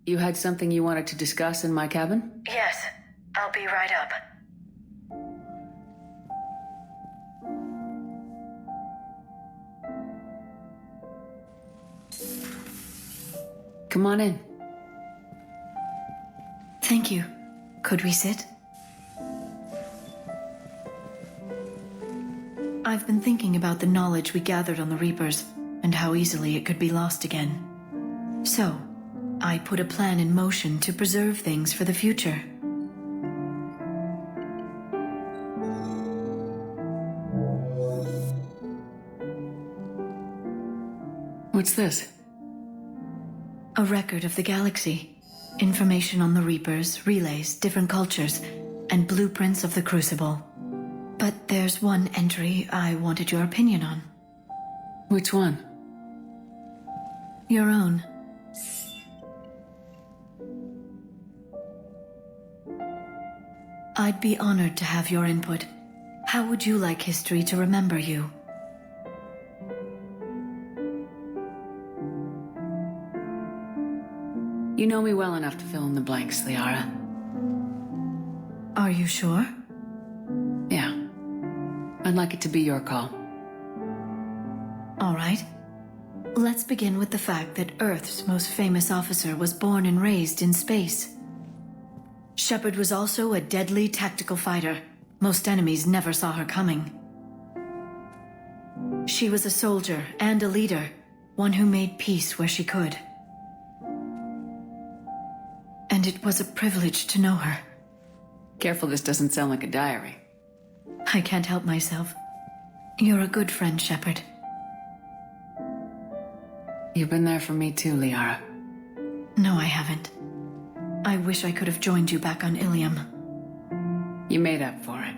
You had something you wanted to discuss in my cabin? Yes, I'll be right up. Come on in. Thank you. Could we sit? I've been thinking about the knowledge we gathered on the Reapers and how easily it could be lost again. So, I put a plan in motion to preserve things for the future. What's this? A record of the galaxy. Information on the Reapers, relays, different cultures, and blueprints of the Crucible. But there's one entry I wanted your opinion on. Which one? Your own. I'd be honored to have your input. How would you like history to remember you? You know me well enough to fill in the blanks, Liara. Are you sure? Yeah. I'd like it to be your call. All right. Let's begin with the fact that Earth's most famous officer was born and raised in space. Shepard was also a deadly tactical fighter. Most enemies never saw her coming. She was a soldier and a leader, one who made peace where she could. And it was a privilege to know her. Careful this doesn't sound like a diary. I can't help myself. You're a good friend, Shepard. You've been there for me too, Liara. No, I haven't. I wish I could have joined you back on Ilium. You made up for it.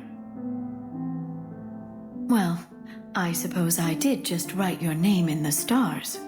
Well, I suppose I did just write your name in the stars.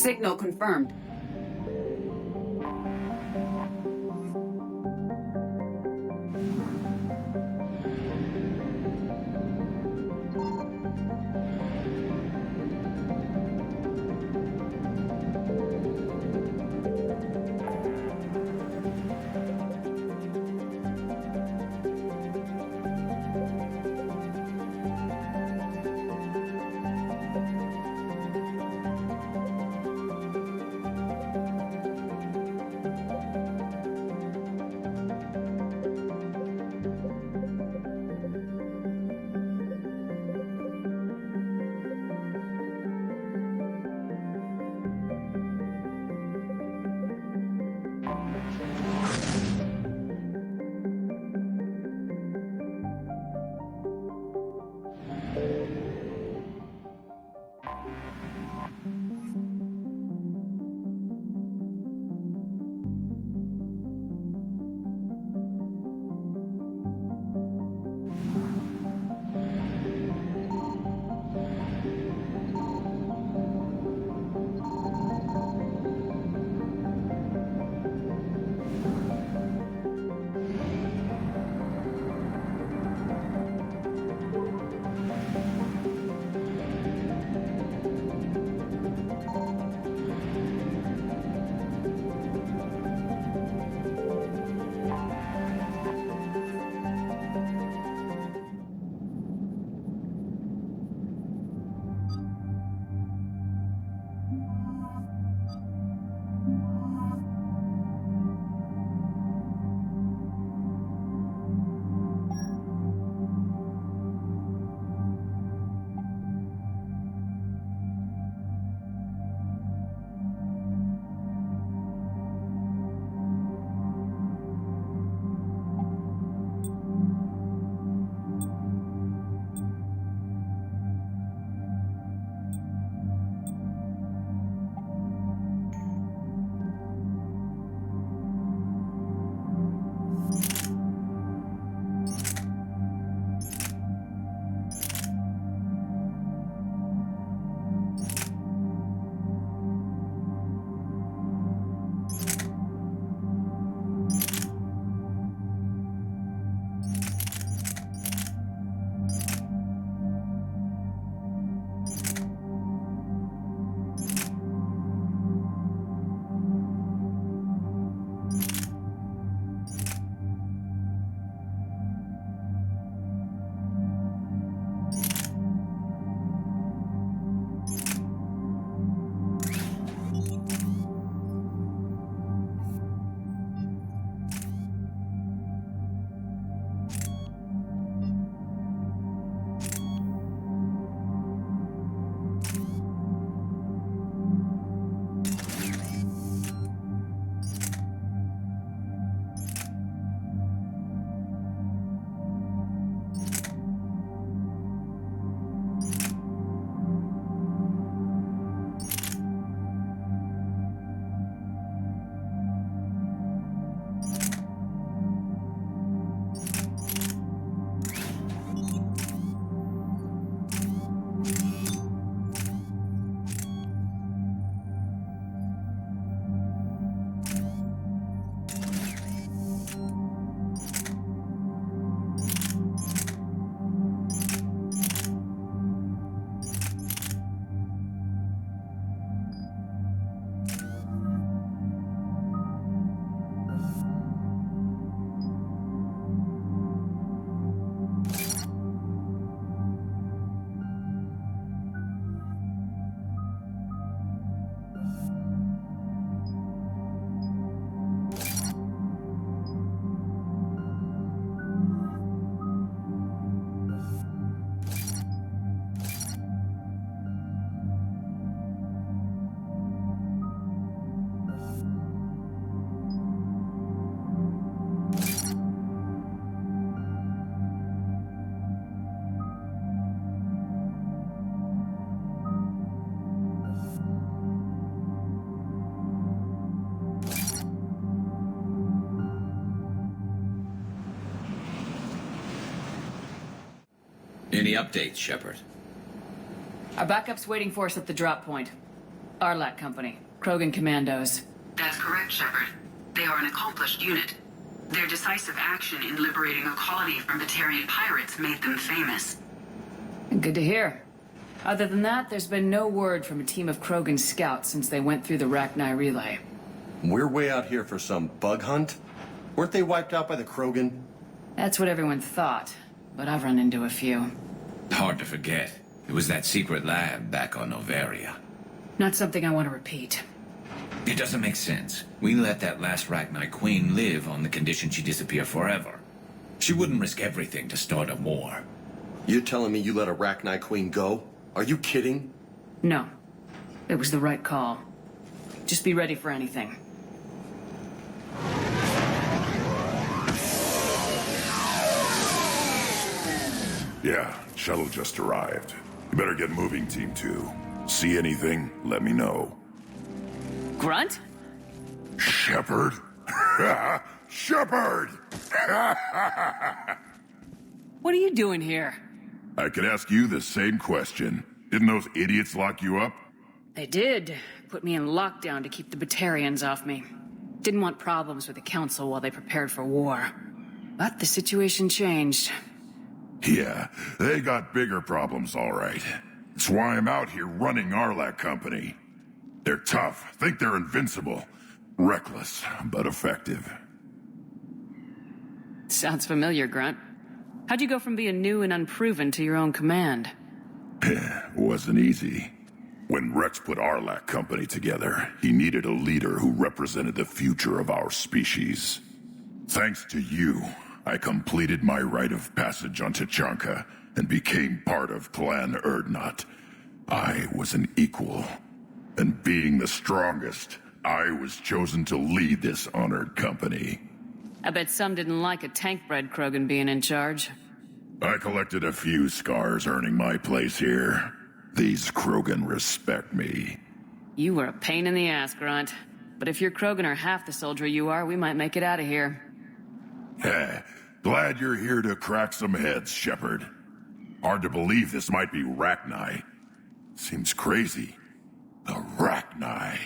Signal confirmed. Any updates, Shepard? Our backup's waiting for us at the drop point. Arlac Company, Krogan Commandos. That's correct, Shepard. They are an accomplished unit. Their decisive action in liberating a colony from Batarian pirates made them famous. Good to hear. Other than that, there's been no word from a team of Krogan scouts since they went through the Rachni relay. We're way out here for some bug hunt? Weren't they wiped out by the Krogan? That's what everyone thought, but I've run into a few. Hard to forget. It was that secret lab back on Novaria. Not something I want to repeat. It doesn't make sense. We let that last Rachni queen live on the condition she disappear forever. She wouldn't risk everything to start a war. You're telling me you let a Rachni queen go? Are you kidding? No. It was the right call. Just be ready for anything. Yeah, shuttle just arrived. You better get moving, Team 2. See anything, let me know. Grunt? Shepard? Shepard! What are you doing here? I could ask you the same question. Didn't those idiots lock you up? They did. Put me in lockdown to keep the Batarians off me. Didn't want problems with the Council while they prepared for war. But the situation changed. Yeah, they got bigger problems, all right. That's why I'm out here running Arlac Company. They're tough, think they're invincible. Reckless, but effective. Sounds familiar, Grunt. How'd you go from being new and unproven to your own command? Wasn't easy. When Rex put Arlac Company together, he needed a leader who represented the future of our species. Thanks to you, I completed my rite of passage on Tachanka and became part of Clan Erdnot. I was an equal, and being the strongest, I was chosen to lead this honored company. I bet some didn't like a tank-bred Krogan being in charge. I collected a few scars earning my place here. These Krogan respect me. You were a pain in the ass, Grunt. But if your Krogan are half the soldier you are, we might make it out of here. Glad you're here to crack some heads, Shepard. Hard to believe this might be Rachni. Seems crazy. The Rachni.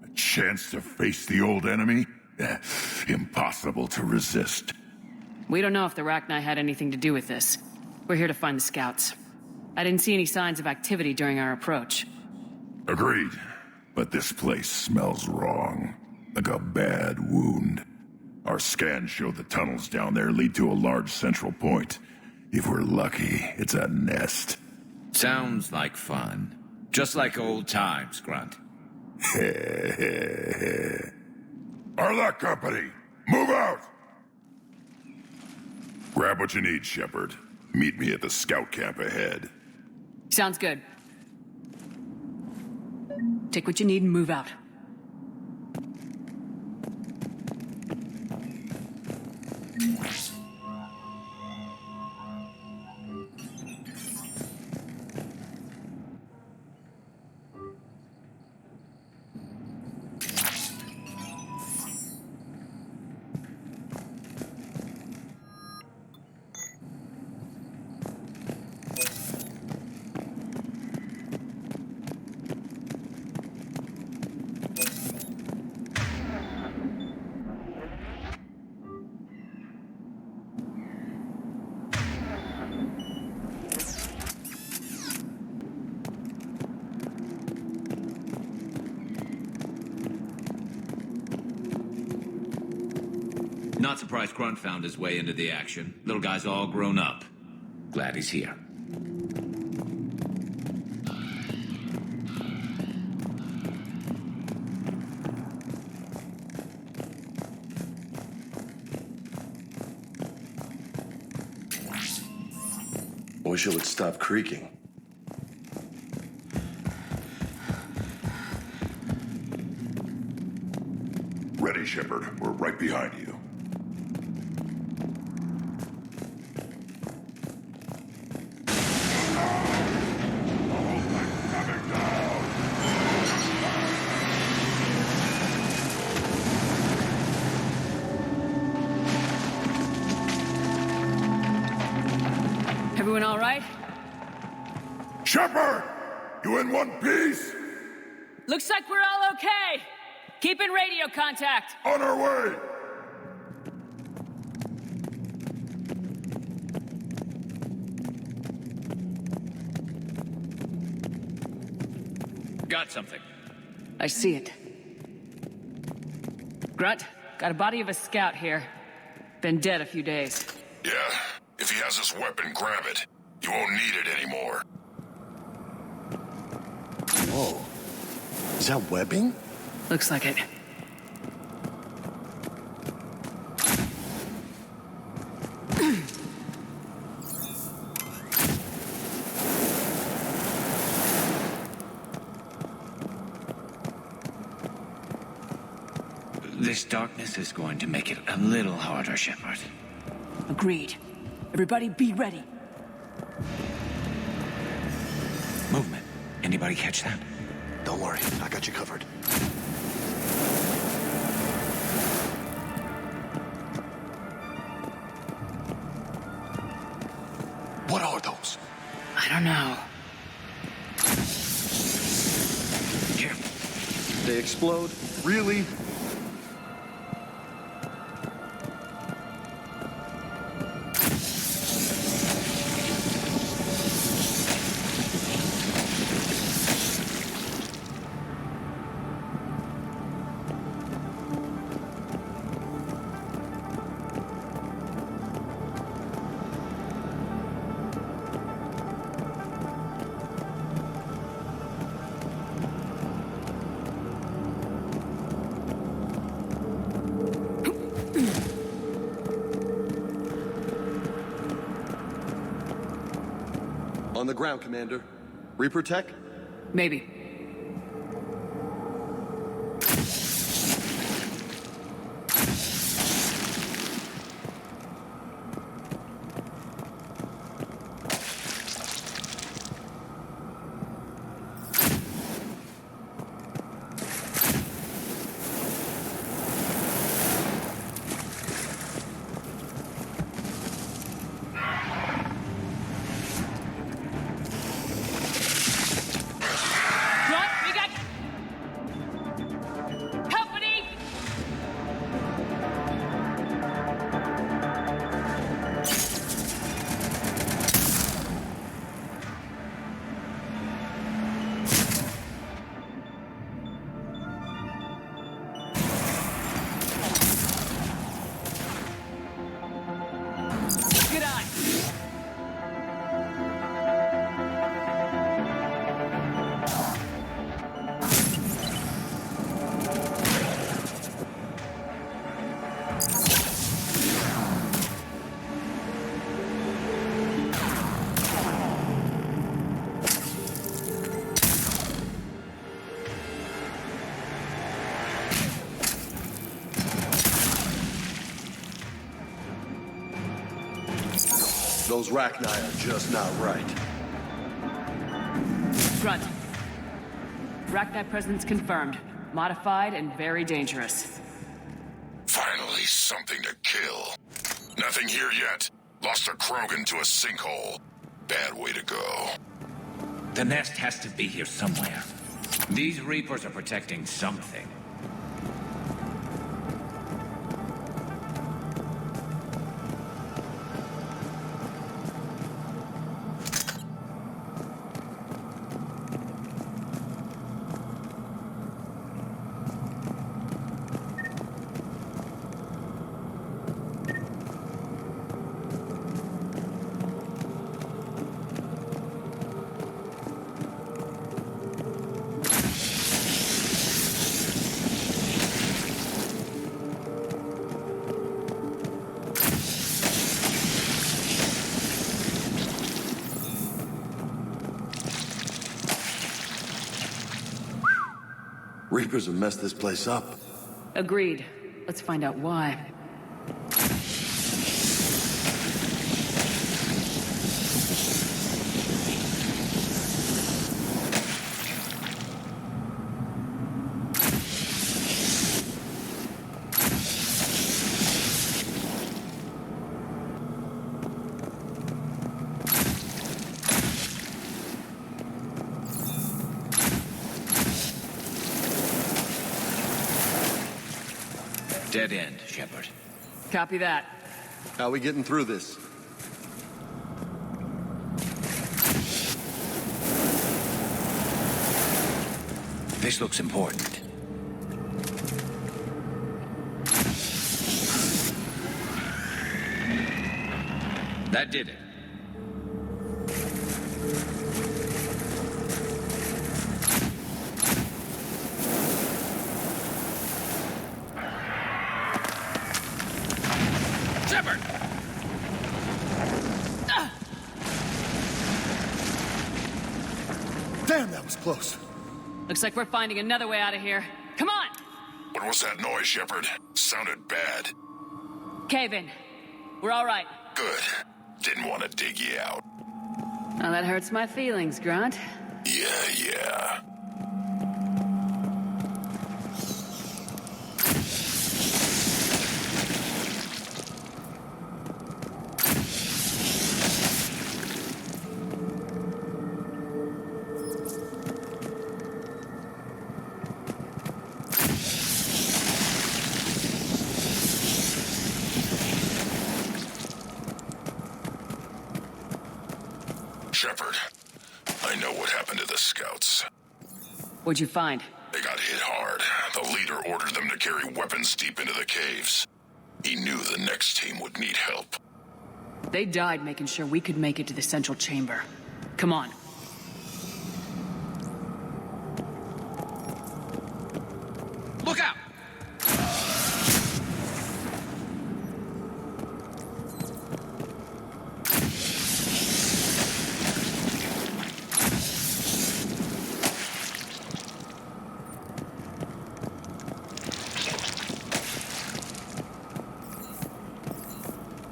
A chance to face the old enemy? Impossible to resist. We don't know if the Rachni had anything to do with this. We're here to find the scouts. I didn't see any signs of activity during our approach. Agreed. But this place smells wrong. Like a bad wound. Our scans show the tunnels down there lead to a large central point. If we're lucky, it's a nest. Sounds like fun. Just like old times, Grunt. Arlac Company, move out! Grab what you need, Shepard. Meet me at the scout camp ahead. Sounds good. Take what you need and move out. Not surprised Grunt found his way into the action. Little guy's all grown up. Glad he's here. Wish it would stop creaking. Ready, Shepard. We're right behind you. Everyone all right? Shepard! You in one piece? Looks like we're all okay. Keep in radio contact. On our way! Got something. I see it. Grunt, got a body of a scout here. Been dead a few days. Yeah, if he has his weapon, grab it. You won't need it anymore. Whoa. Is that webbing? Looks like it. This darkness is going to make it a little harder, Shepard. Agreed. Everybody be ready. Movement. Anybody catch that? Don't worry, I got you covered. What are those? I don't know. Here. They explode? Really? On the ground, Commander. Reaper tech? Maybe. Those Rachni are just not right. Grunt. Rachni presence confirmed. Modified and very dangerous. Finally, something to kill. Nothing here yet. Lost a Krogan to a sinkhole. Bad way to go. The nest has to be here somewhere. These Reapers are protecting something. Reapers have messed this place up. Agreed. Let's find out why. Dead end, Shepard. Copy that. How we getting through this? This looks important. That did it. Shepard! Damn, that was close. Looks like we're finding another way out of here. Come on! What was that noise, Shepard? Sounded bad. Cave in. We're all right. Good. Didn't want to dig you out. Now that hurts my feelings, Grunt. Yeah. Shepard, I know what happened to the scouts. What'd you find? They got hit hard. The leader ordered them to carry weapons deep into the caves. He knew the next team would need help. They died making sure we could make it to the central chamber. Come on. Look out!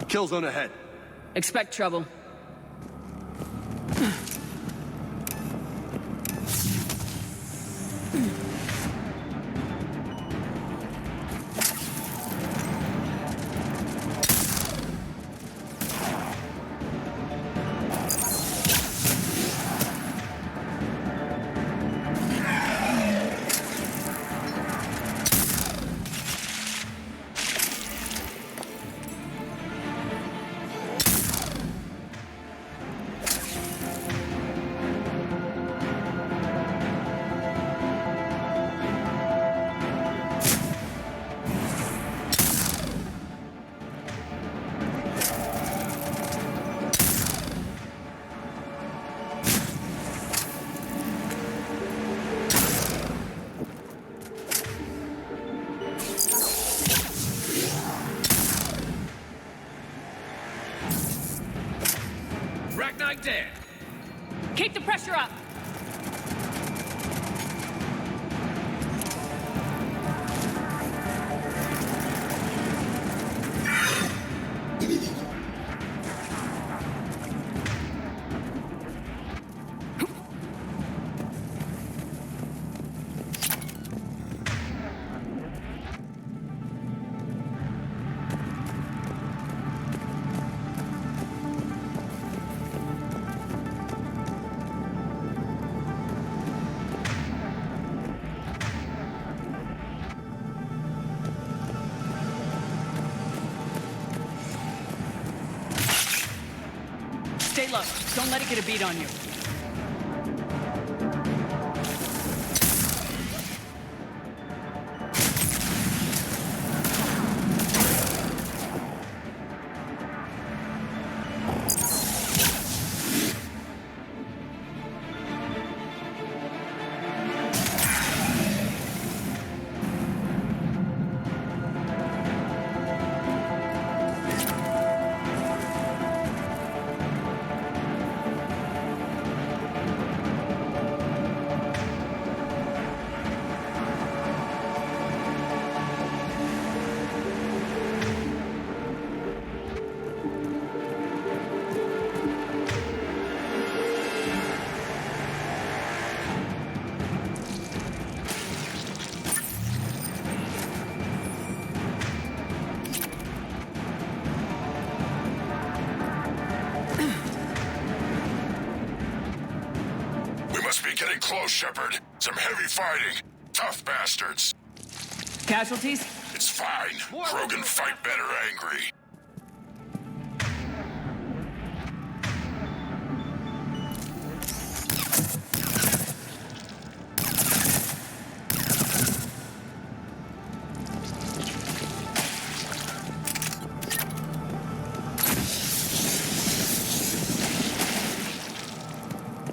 Kill zone ahead. Expect trouble. Dead. Keep the pressure up! Stay low. Don't let it get a beat on you. Close, Shepard. Some heavy fighting. Tough bastards. Casualties? It It's fine. Krogan fight better angry.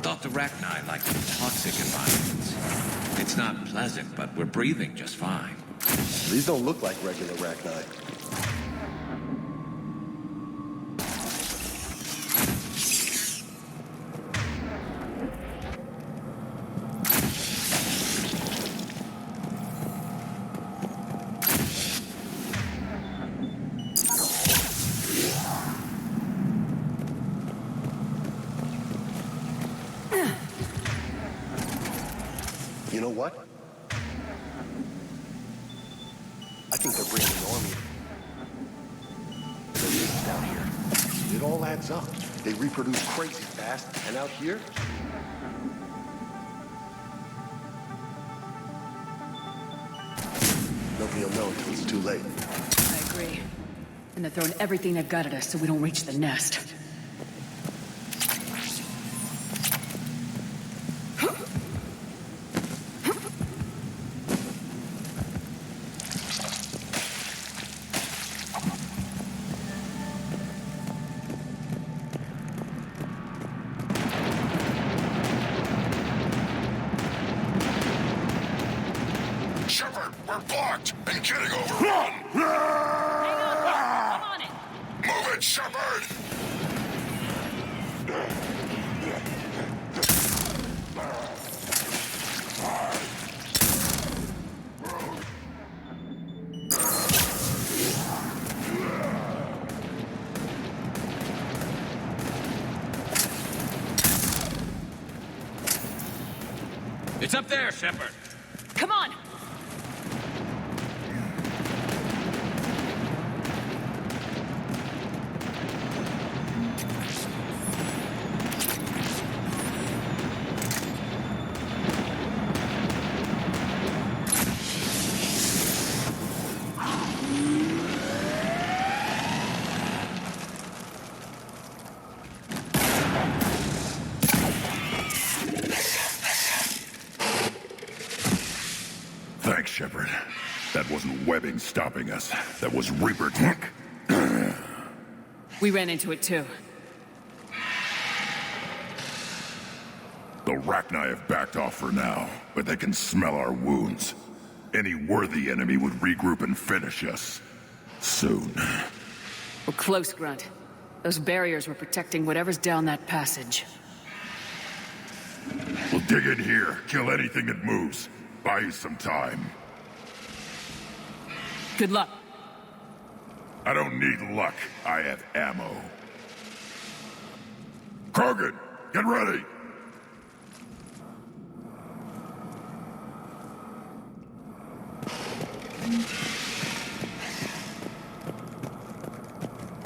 Thought the Rachni like toxic environments. It's not pleasant, but we're breathing just fine. These don't look like regular Rachni. You know what? I think they're bringing an army. They're down here. It all adds up. They reproduce crazy fast, and out here, nobody will know until it's too late. I agree. And they're throwing everything they've got at us so we don't reach the nest. Shepard, we're blocked and getting overrun. I'm on it! Move it, Shepard! It's up there, Shepard. Come on! Thanks, Shepard. That wasn't webbing stopping us. That was Reaper tech. We ran into it too. The Rachni have backed off for now, but they can smell our wounds. Any worthy enemy would regroup and finish us. Soon. We're close, Grunt. Those barriers were protecting whatever's down that passage. We'll dig in here, kill anything that moves. Buy you some time. Good luck. I don't need luck. I have ammo. Krogan, get ready!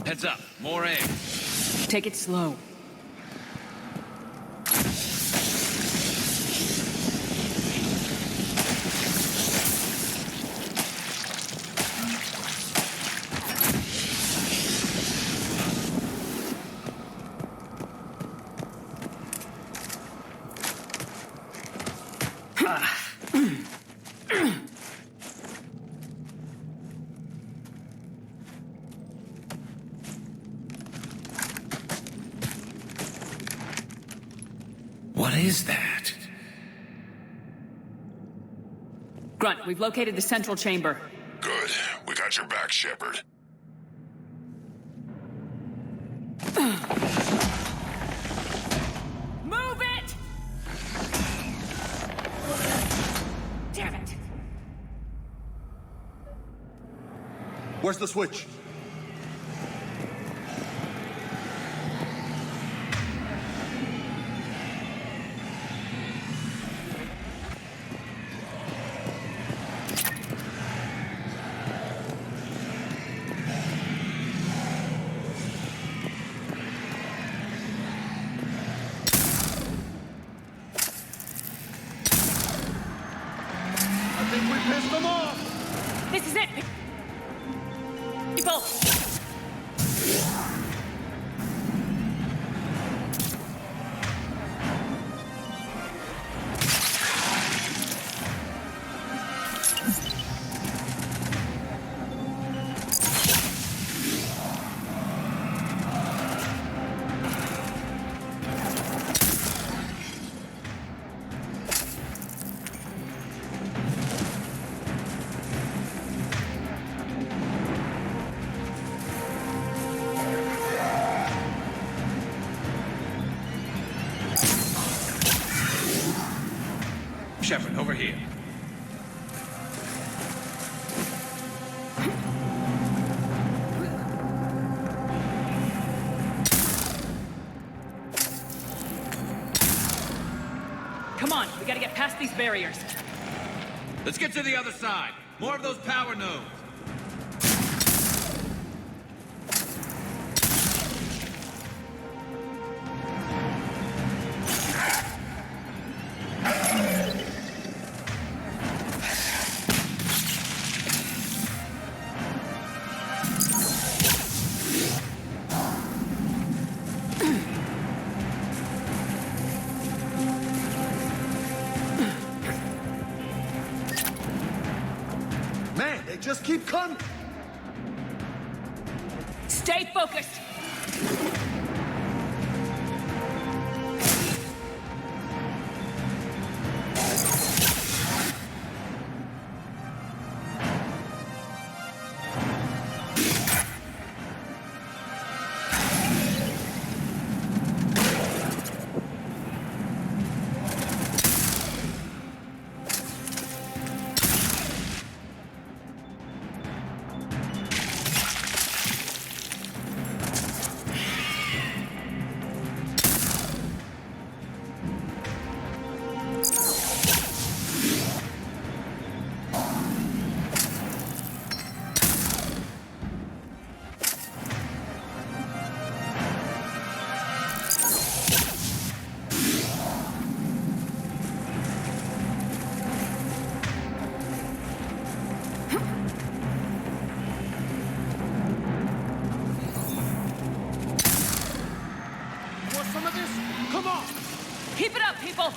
Heads up, more eggs. Take it slow. What is that? Grunt, we've located the central chamber. Good. We got your back, Shepard. Move it! Damn it! Where's the switch? This is it! people! Shepard, over here. Come on, we gotta get past these barriers. Let's get to the other side. More of those power nodes. Just keep coming. Stay focused. Keep it up, people!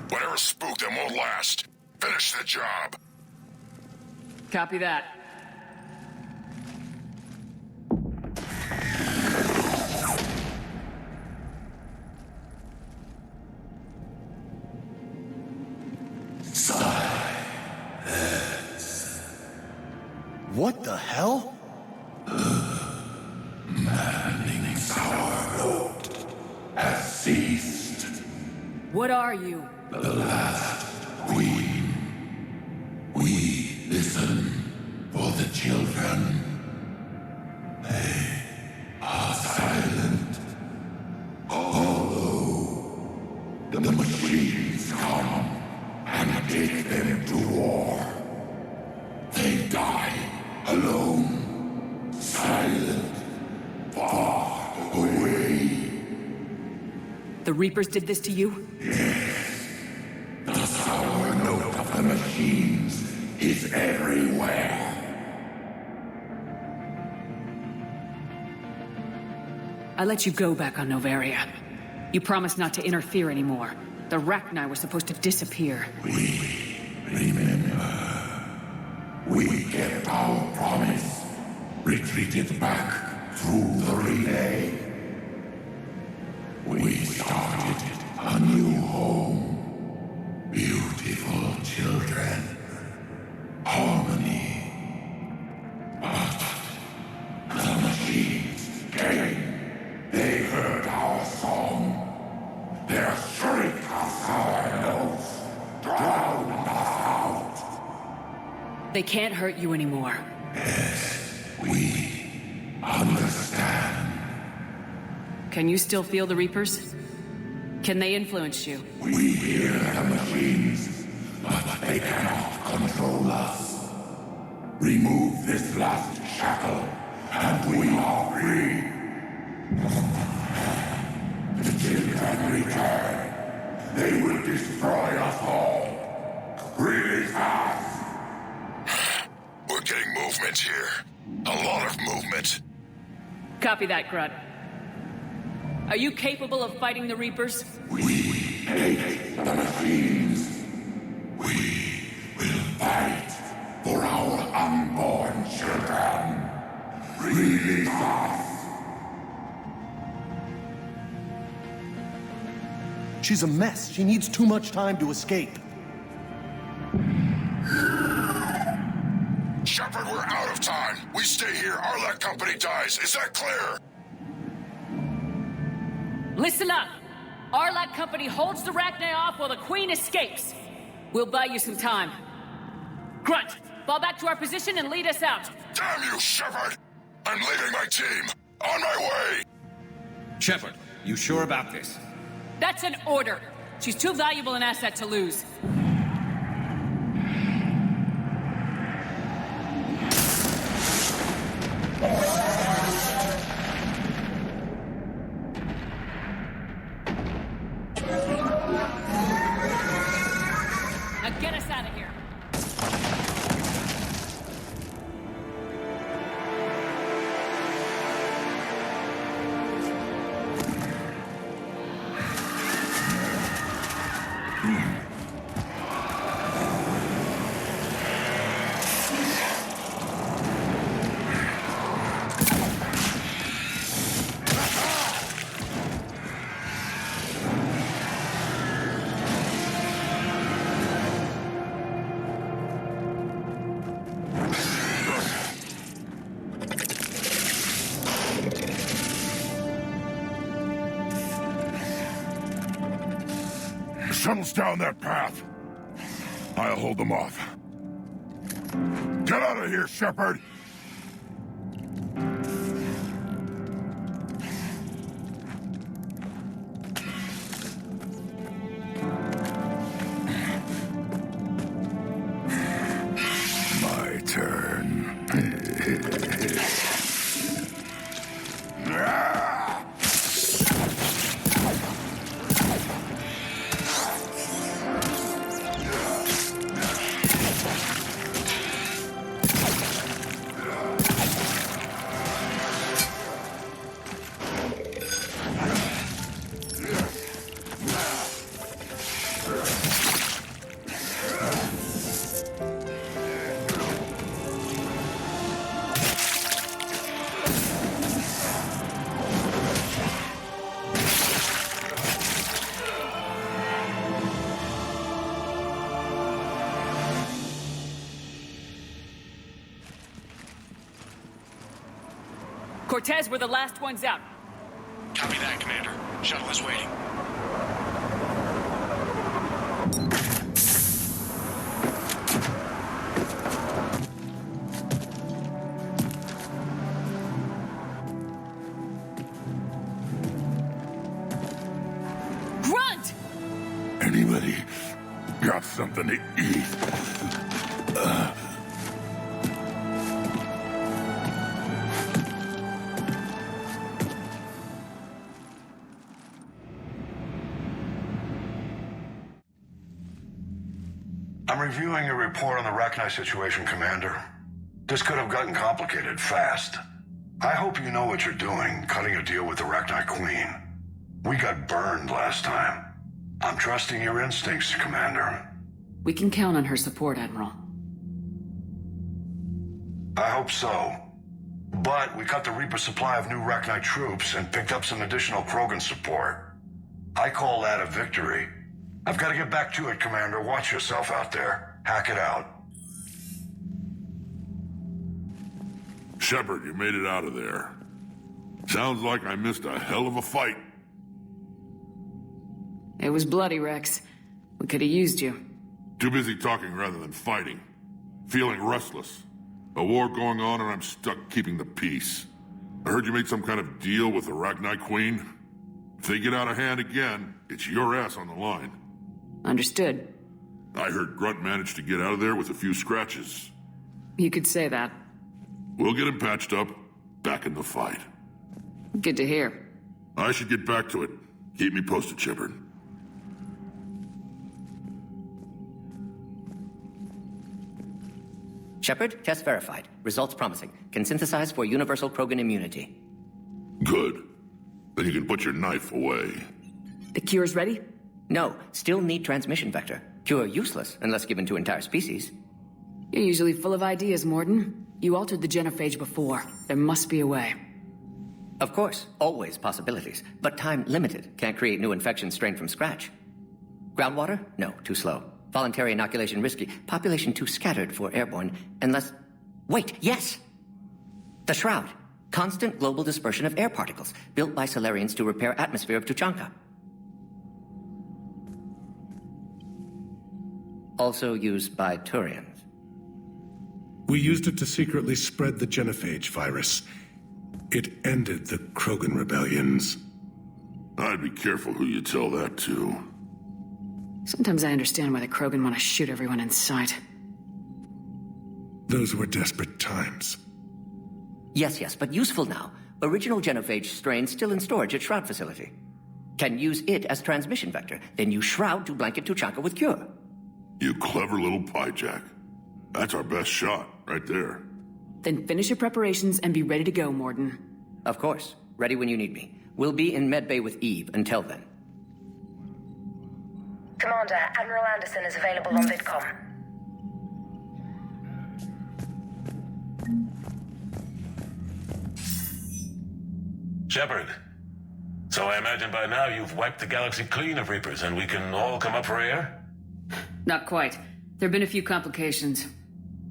Whatever spooked them won't last. Finish the job. Copy that. What the hell? Manning's our road has ceased. What are you? The last queen. We listen for the children. They are silent. Although the machines come and take them to war, they die alone, silent, far away. The Reapers did this to you? Yes. The sour note of the machines is everywhere. I let you go back on Novaria. You promised not to interfere anymore. The Rachni were supposed to disappear. We remember. We kept our promise. Retreated back through the relay. We started a new home. Beautiful children. Harmony. But the machines came. They heard our song. Their shriek of sour notes drowned us out. They can't hurt you anymore. Yes, we understand. Can you still feel the Reapers? Can they influence you? We hear the machines, but they cannot control us. Remove this last shackle, and we are free. The children return. They will destroy us all. Release us. We're getting movement here. A lot of movement. Copy that, Grunt. Are you capable of fighting the Reapers? We hate the machines. We will fight for our unborn children. Release us. She's a mess. She needs too much time to escape. Shepard, we're out of time. We stay here, our Let company dies. Is that clear? Listen up! Arlac Company holds the Rachni off while the Queen escapes. We'll buy you some time. Grunt, fall back to our position and lead us out. Damn you, Shepard! I'm leaving my team. On my way! Shepard, you sure about this? That's an order. She's too valuable an asset to lose. Now get us out of here. Shuttles down that path. I'll hold them off. Get out of here, Shepard! My turn. Cortez, we're the last ones out. Copy that, Commander. Shuttle is waiting. Grunt! Anybody got something to eat? I'm reviewing your report on the Rachni situation, Commander. This could have gotten complicated fast. I hope you know what you're doing, cutting a deal with the Rachni Queen. We got burned last time. I'm trusting your instincts, Commander. We can count on her support, Admiral. I hope so. But we cut the Reaper supply of new Rachni troops and picked up some additional Krogan support. I call that a victory. I've got to get back to it, Commander. Watch yourself out there. Hack it out. Shepard, you made it out of there. Sounds like I missed a hell of a fight. It was bloody, Rex. We could have used you. Too busy talking rather than fighting. Feeling restless. A war going on and I'm stuck keeping the peace. I heard you made some kind of deal with the Rachni Queen. If they get out of hand again, it's your ass on the line. Understood. I heard Grunt managed to get out of there with a few scratches. You could say that. We'll get him patched up, back in the fight. Good to hear. I should get back to it. Keep me posted, Shepard. Shepard, test verified. Results promising. Can synthesize for universal Krogan immunity. Good. Then you can put your knife away. The cure's ready? No, still need transmission vector. Cure useless unless given to entire species. You're usually full of ideas, Morden. You altered the genophage before. There must be a way. Of course, always possibilities, but time limited. Can't create new infection strain from scratch. Groundwater? No, too slow. Voluntary inoculation risky. Population too scattered for airborne, unless... Wait, yes! The Shroud. Constant global dispersion of air particles, built by Solarians to repair atmosphere of Tuchanka. Also used by Turians. We used it to secretly spread the genophage virus. It ended the Krogan rebellions. I'd be careful who you tell that to. Sometimes I understand why the Krogan want to shoot everyone in sight. Those were desperate times. Yes, but useful now. Original genophage strain still in storage at Shroud facility. Can use it as transmission vector, then use Shroud to blanket Tuchanka with cure. You clever little piejack. That's our best shot, right there. Then finish your preparations and be ready to go, Morden. Of course. Ready when you need me. We'll be in Medbay with Eve until then. Commander, Admiral Anderson is available on VidCom. Shepard. So I imagine by now you've wiped the galaxy clean of Reapers and we can all come up for air? Not quite. There have been a few complications.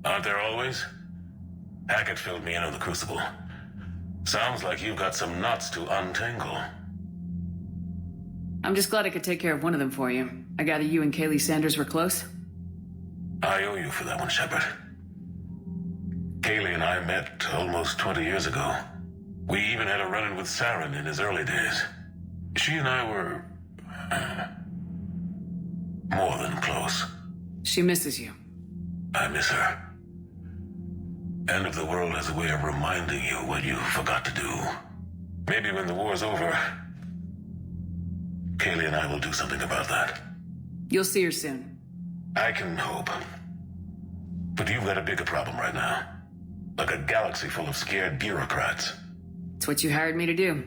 Aren't there always? Hackett filled me in on the Crucible. Sounds like you've got some knots to untangle. I'm just glad I could take care of one of them for you. I gather you and Kaylee Sanders were close? I owe you for that one, Shepard. Kaylee and I met almost 20 years ago. We even had a run-in with Saren in his early days. She and I were... more than close. She misses you. I miss her. End of the world has a way of reminding you what you forgot to do. Maybe when the war's over, Kaylee and I will do something about that. You'll see her soon. I can hope. But you've got a bigger problem right now. Like a galaxy full of scared bureaucrats. It's what you hired me to do.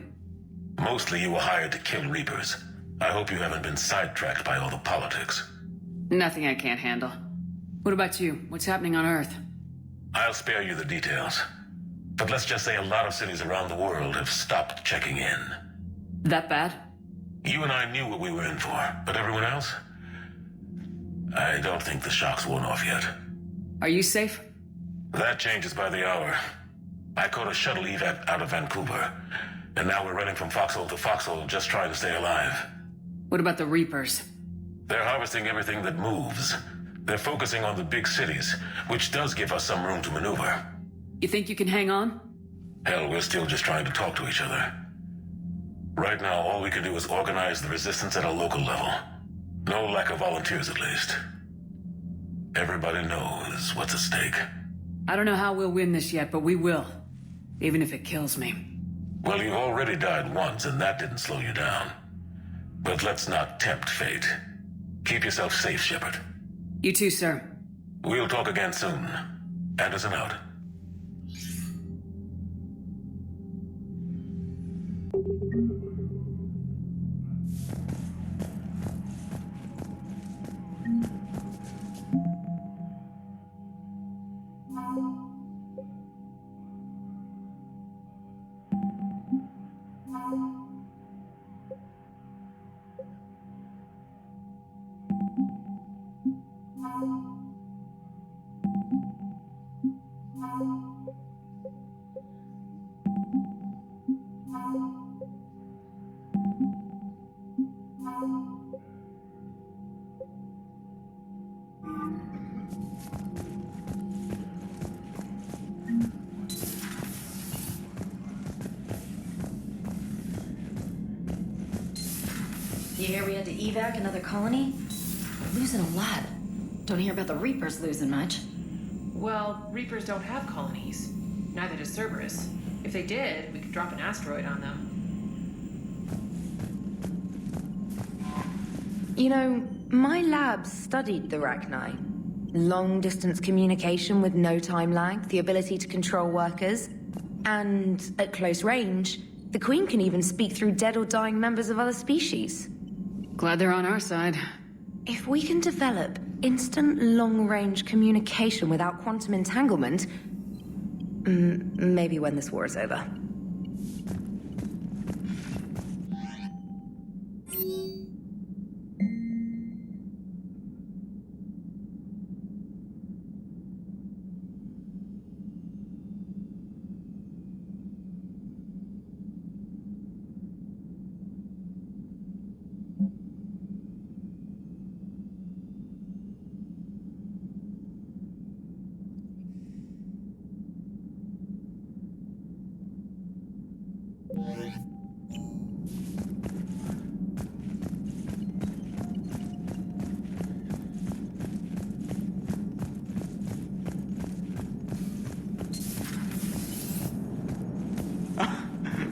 Mostly you were hired to kill Reapers. I hope you haven't been sidetracked by all the politics. Nothing I can't handle. What about you? What's happening on Earth? I'll spare you the details. But let's just say a lot of cities around the world have stopped checking in. That bad? You and I knew what we were in for, but everyone else? I don't think the shock's worn off yet. Are you safe? That changes by the hour. I caught a shuttle evac out of Vancouver, and now we're running from foxhole to foxhole just trying to stay alive. What about the Reapers? They're harvesting everything that moves. They're focusing on the big cities, which does give us some room to maneuver. You think you can hang on? Hell, we're still just trying to talk to each other. Right now, all we can do is organize the resistance at a local level. No lack of volunteers, at least. Everybody knows what's at stake. I don't know how we'll win this yet, but we will. Even if it kills me. Well, you already died once, and that didn't slow you down. But let's not tempt fate. Keep yourself safe, Shepard. You too, sir. We'll talk again soon. Anderson out. You hear we had to evac another colony? We're losing a lot. Don't hear about the Reapers losing much. Well, Reapers don't have colonies. Neither does Cerberus. If they did, we could drop an asteroid on them. You know, my lab studied the Rachni. Long-distance communication with no time lag, the ability to control workers, and at close range, the Queen can even speak through dead or dying members of other species. Glad they're on our side. If we can develop instant long-range communication without quantum entanglement, maybe when this war is over.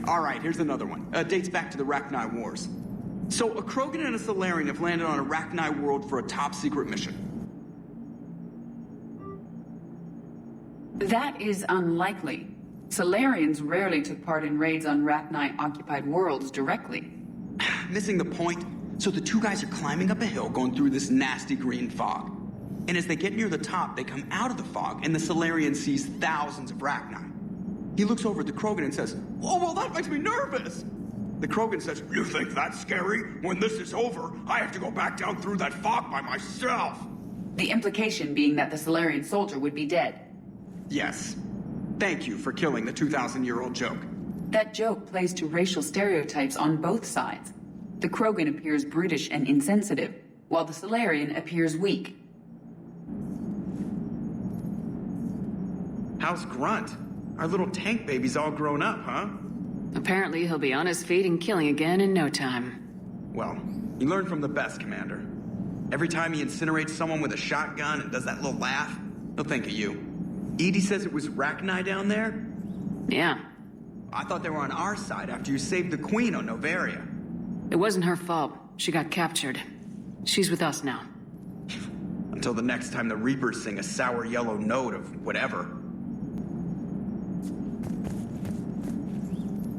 Alright, here's another one. Dates back to the Rachni Wars. So, a Krogan and a Solarian have landed on a Rachni world for a top-secret mission. That is unlikely. Solarians rarely took part in raids on Rachni-occupied worlds directly. Missing the point? So the two guys are climbing up a hill going through this nasty green fog. And as they get near the top, they come out of the fog, and the Solarian sees thousands of Rachni. He looks over at the Krogan and says, "Oh, well, that makes me nervous." The Krogan says, "You think that's scary? When this is over, I have to go back down through that fog by myself." The implication being that the Solarian soldier would be dead. Yes. Thank you for killing the 2,000-year-old joke. That joke plays to racial stereotypes on both sides. The Krogan appears brutish and insensitive, while the Solarian appears weak. How's Grunt? Our little tank baby's all grown up, huh? Apparently he'll be on his feet and killing again in no time. Well, you learn from the best, Commander. Every time he incinerates someone with a shotgun and does that little laugh, he'll think of you. Edie says it was Rachni down there? Yeah. I thought they were on our side after you saved the Queen on Novaria. It wasn't her fault. She got captured. She's with us now. Until the next time the Reapers sing a sour yellow note of whatever.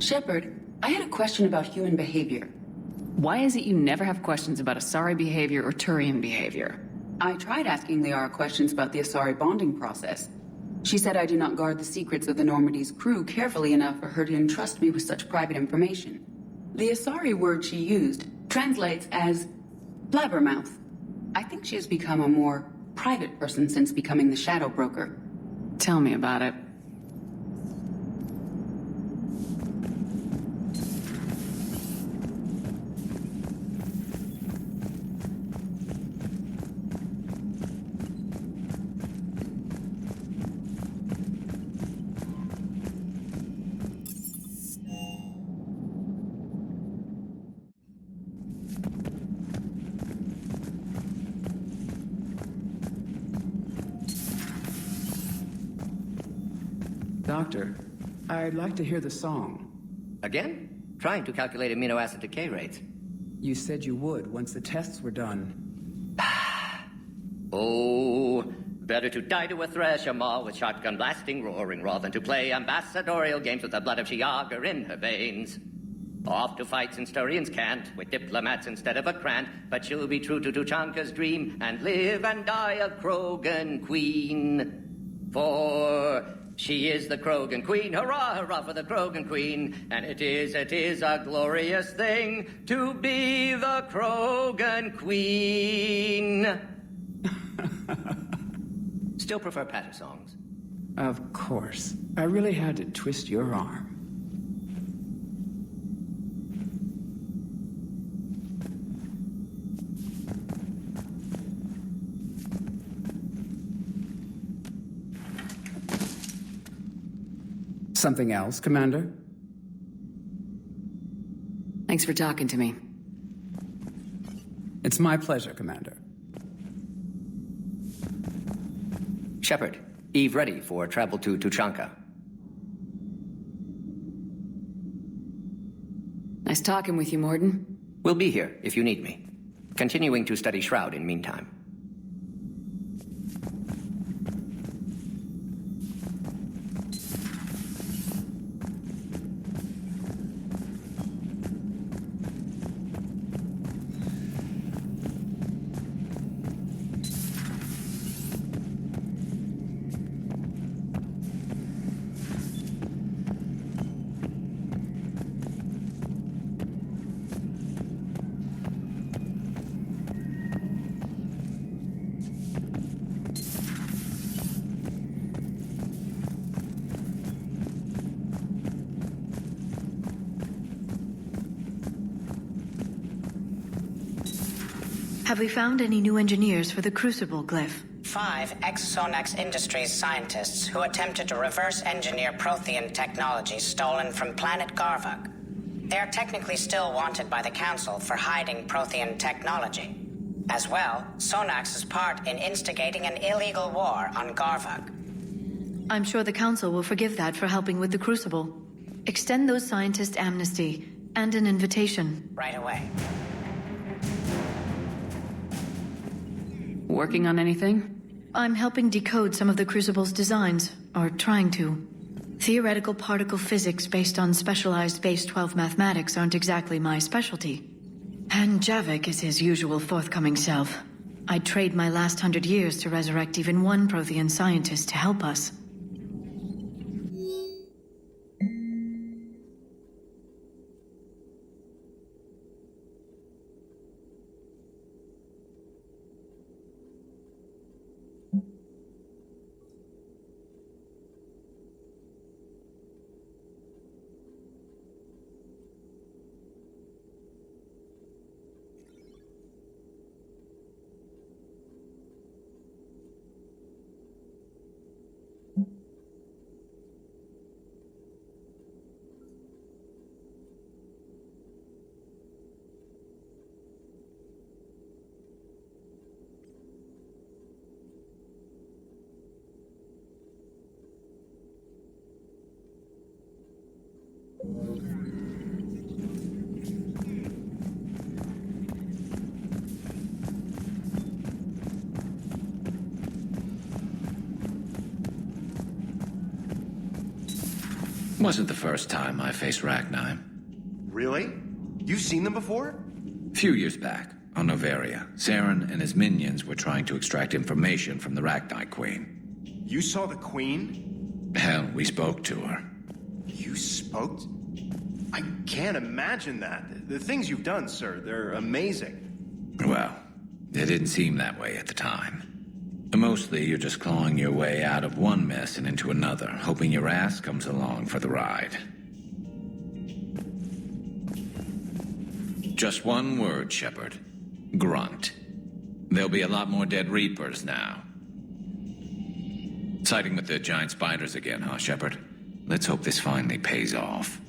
Shepard, I had a question about human behavior. Why is it you never have questions about Asari behavior or Turian behavior? I tried asking Liara questions about the Asari bonding process. She said I do not guard the secrets of the Normandy's crew carefully enough for her to entrust me with such private information. The Asari word she used translates as blabbermouth. I think she has become a more private person since becoming the Shadow Broker. Tell me about it. Doctor, I'd like to hear the song. Again? Trying to calculate amino acid decay rates. You said you would once the tests were done. Oh, better to die to a thresher maw with shotgun blasting roaring raw than to play ambassadorial games with the blood of Shiagar in her veins. Off to fight since Turians can't, with diplomats instead of a grant. But she'll be true to Tuchanka's dream and live and die a Krogan queen. For she is the Krogan queen, hurrah, hurrah for the Krogan queen. And it is a glorious thing to be the Krogan queen. Still prefer patter songs? Of course. I really had to twist your arm. Something else, Commander? Thanks for talking to me. It's my pleasure, Commander. Shepard, Eve ready for travel to Tuchanka. Nice talking with you, Morden. We'll be here if you need me. Continuing to study Shroud in meantime. Have we found any new engineers for the Crucible glyph? 5 ex-Sonax Industries scientists who attempted to reverse engineer Prothean technology stolen from planet Garvug. They are technically still wanted by the Council for hiding Prothean technology. As well, Sonax's part in instigating an illegal war on Garvug. I'm sure the Council will forgive that for helping with the Crucible. Extend those scientists amnesty and an invitation. Right away. Working on anything? I'm helping decode some of the Crucible's designs, or trying to. Theoretical particle physics based on specialized base 12 mathematics aren't exactly my specialty. And Javik is his usual forthcoming self. I'd trade my last 100 years to resurrect even one Prothean scientist to help us. Wasn't the first time I faced Rachni. Really? You've seen them before? A few years back, on Noveria, Saren and his minions were trying to extract information from the Rachni Queen. You saw the Queen? Hell, we spoke to her. You spoke? I can't imagine that. The things you've done, sir, they're amazing. Well, it didn't seem that way at the time. Mostly, you're just clawing your way out of one mess and into another, hoping your ass comes along for the ride. Just one word, Shepard. Grunt. There'll be a lot more dead Reapers now. Siding with the giant spiders again, huh, Shepard? Let's hope this finally pays off.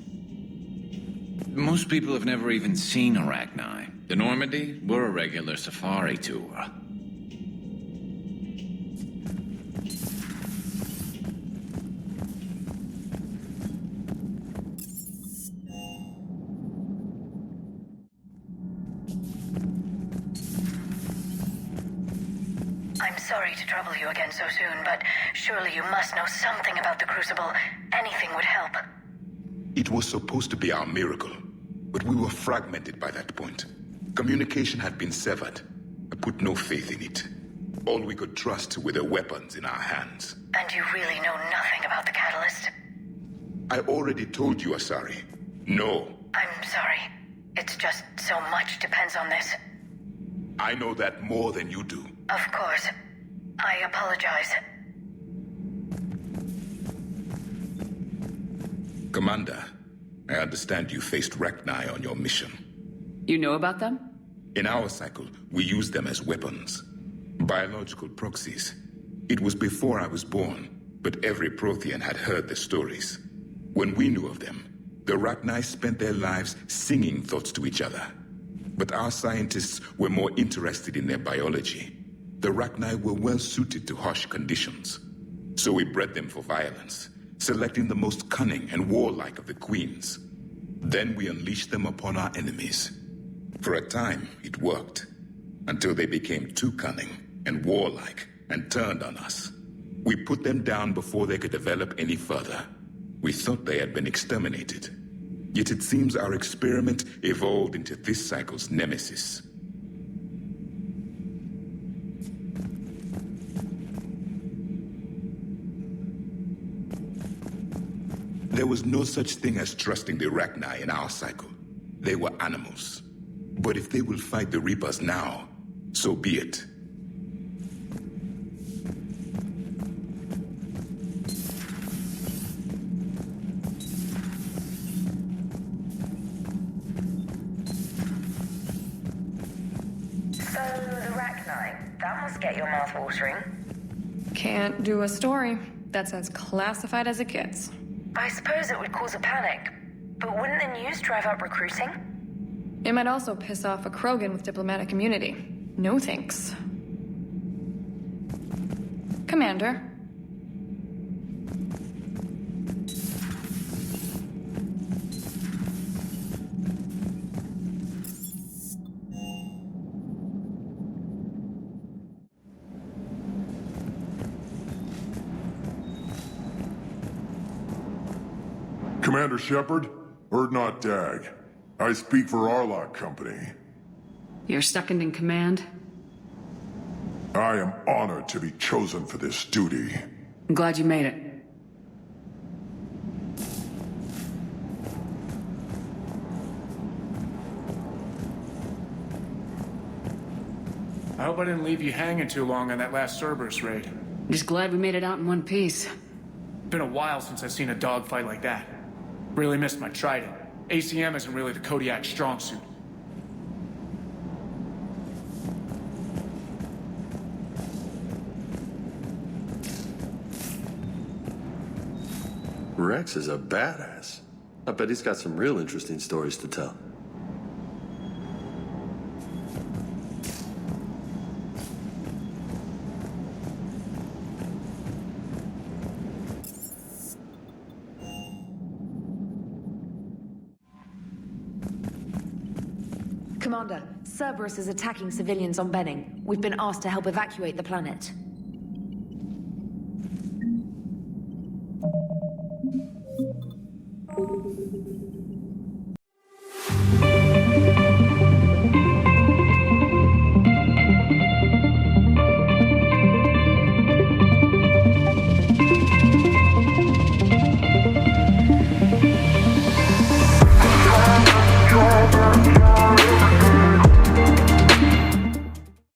Most people have never even seen Arachni. The Normandy, we're a regular safari tour. I'm sorry to trouble you again so soon, but surely you must know something about the Crucible. Anything would help. It was supposed to be our miracle. but we were fragmented by that point. Communication had been severed. I put no faith in it. All we could trust were the weapons in our hands. And you really know nothing about the catalyst? I already told you, Asari. No. I'm sorry. It's just so much depends on this. I know that more than you do. Of course. I apologize. Commander, I understand you faced Rachni on your mission. You know about them? In our cycle, we use them as weapons. Biological proxies. It was before I was born, but every Prothean had heard the stories. When we knew of them, the Rachni spent their lives singing thoughts to each other. But our scientists were more interested in their biology. The Rachni were well suited to harsh conditions. So we bred them for violence, selecting the most cunning and warlike of the queens. Then we unleashed them upon our enemies. For a time, it worked, until they became too cunning and warlike and turned on us. We put them down before they could develop any further. We thought they had been exterminated. Yet it seems our experiment evolved into this cycle's nemesis. There was no such thing as trusting the Rachni in our cycle. They were animals. But if they will fight the Reapers now, so be it. So, the Rachni, that must get your mouth watering. Can't do a story. That's as classified as it gets. I suppose it would cause a panic, but wouldn't the news drive up recruiting? It might also piss off a Krogan with diplomatic immunity. No thanks. Commander. Commander Shepard, Urdnot Dag. I speak for Arlock Company. You're second in command? I am honored to be chosen for this duty. I'm glad you made it. I hope I didn't leave you hanging too long on that last Cerberus raid. I'm just glad we made it out in one piece. Been a while since I've seen a dogfight like that. Really missed my trident. ACM isn't really the Kodiak strong suit. Rex is a badass. I bet he's got some real interesting stories to tell. Commander, Cerberus is attacking civilians on Benning. We've been asked to help evacuate the planet.